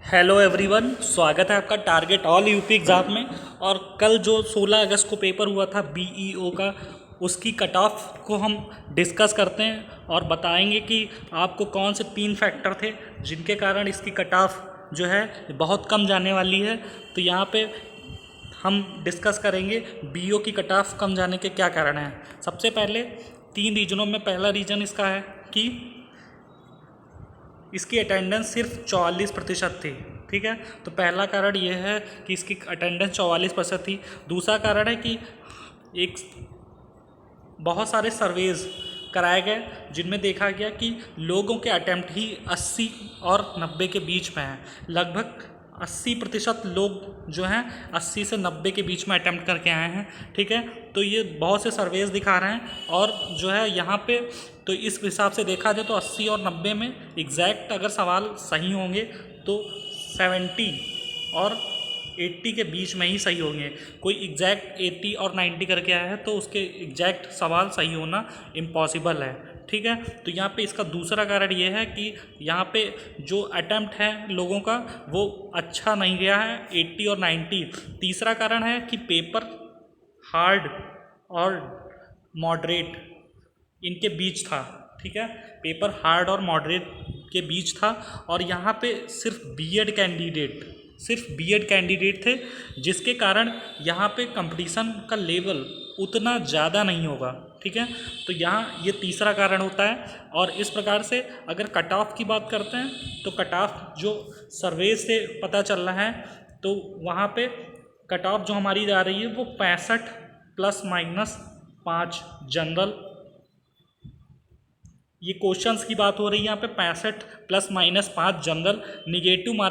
Hello everyone, स्वागत है आपका टारगेट ऑल यूपी एग्ज़ाम में। और कल जो 16 अगस्त को पेपर हुआ था बीईओ का, उसकी कट ऑफ को हम डिस्कस करते हैं और बताएंगे कि आपको कौन से 3 फैक्टर थे जिनके कारण इसकी कट ऑफ जो है बहुत कम जाने वाली है। तो यहाँ पे हम डिस्कस करेंगे बीईओ की कट ऑफ कम जाने के क्या कारण हैं। सबसे पहले 3 रीजनों में पहला रीजन इसका है कि इसकी अटेंडेंस सिर्फ 44% थी। ठीक है, तो पहला कारण ये है कि इसकी अटेंडेंस 44% थी। दूसरा कारण है कि एक बहुत सारे सर्वेज कराए गए जिनमें देखा गया कि लोगों के अटेम्प्ट ही 80 और 90 के बीच में हैं। लगभग 80% लोग जो हैं 80 से 90 के बीच में अटेम्प्ट करके आए हैं। ठीक है, तो ये बहुत से सर्वेज दिखा रहे हैं और जो है यहाँ पे तो इस हिसाब से देखा जाए तो 80 और 90 में एग्जैक्ट अगर सवाल सही होंगे तो 70 और 80 के बीच में ही सही होंगे। कोई एग्जैक्ट 80 और 90 करके आया है तो उसके एग्जैक्ट सवाल सही होना इम्पॉसिबल है। ठीक है, तो यहाँ पे इसका दूसरा कारण ये है कि यहाँ पे जो अटेम्प्ट है लोगों का वो अच्छा नहीं गया है, 80 और 90। तीसरा कारण है कि पेपर हार्ड और मॉडरेट इनके बीच था। ठीक है, पेपर हार्ड और मॉडरेट के बीच था और यहाँ पे सिर्फ बीएड कैंडिडेट थे, जिसके कारण यहाँ पे कंपटीशन का लेवल उतना ज़्यादा नहीं होगा। ठीक है, तो यहाँ ये तीसरा कारण होता है। और इस प्रकार से अगर कट ऑफ की बात करते हैं तो कट ऑफ जो सर्वे से पता चल रहा है तो वहाँ पे कट ऑफ जो हमारी जा रही है वो 65 ±5 जनरल। ये क्वेश्चंस की बात हो रही है यहाँ पे 65 ±5 जनरल, निगेटिव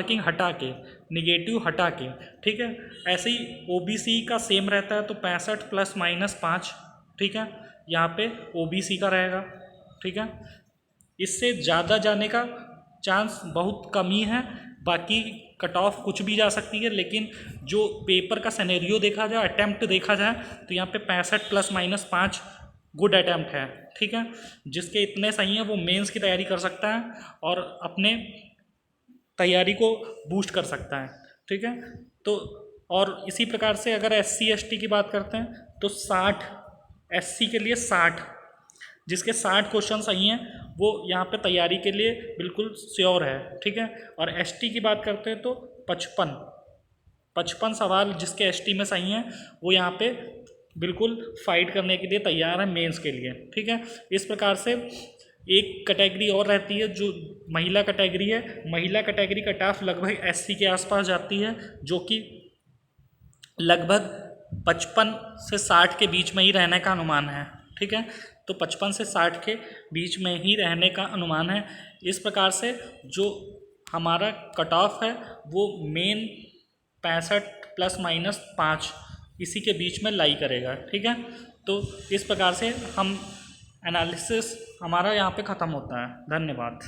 हटा के। ठीक है, ऐसे ही ओबीसी का सेम रहता है तो 65 ±5। ठीक है, यहाँ पे ओबीसी का रहेगा। ठीक है, इससे ज़्यादा जाने का चांस बहुत कम ही है। बाकी कट ऑफ कुछ भी जा सकती है, लेकिन जो पेपर का सिनेरियो देखा जाए, अटैम्प्ट देखा जाए तो यहाँ पे 65 ±5 गुड अटैम्प्ट है। ठीक है, जिसके इतने सही हैं वो मेंस की तैयारी कर सकता है और अपने तैयारी को बूस्ट कर सकता है। ठीक है, तो और इसी प्रकार से अगर SC ST की बात करते हैं तो 60 SC के लिए 60, जिसके 60 क्वेश्चन सही हैं वो यहाँ पे तैयारी के लिए बिल्कुल श्योर है। ठीक है, और ST की बात करते हैं तो 55 सवाल जिसके ST में सही हैं वो यहाँ पे बिल्कुल फाइट करने के लिए तैयार है मेंस के लिए। ठीक है, इस प्रकार से एक कैटेगरी और रहती है जो महिला कैटेगरी है। महिला कैटेगरी कट ऑफ लगभग SC के आसपास जाती है, जो कि लगभग 55 से 60 के बीच में ही रहने का अनुमान है। ठीक है, तो 55 से 60 के बीच में ही रहने का अनुमान है। इस प्रकार से जो हमारा कट ऑफ है वो मेन 65 ±5 इसी के बीच में लाई करेगा। ठीक है, तो इस प्रकार से हम एनालिसिस हमारा यहाँ पे ख़त्म होता है। धन्यवाद।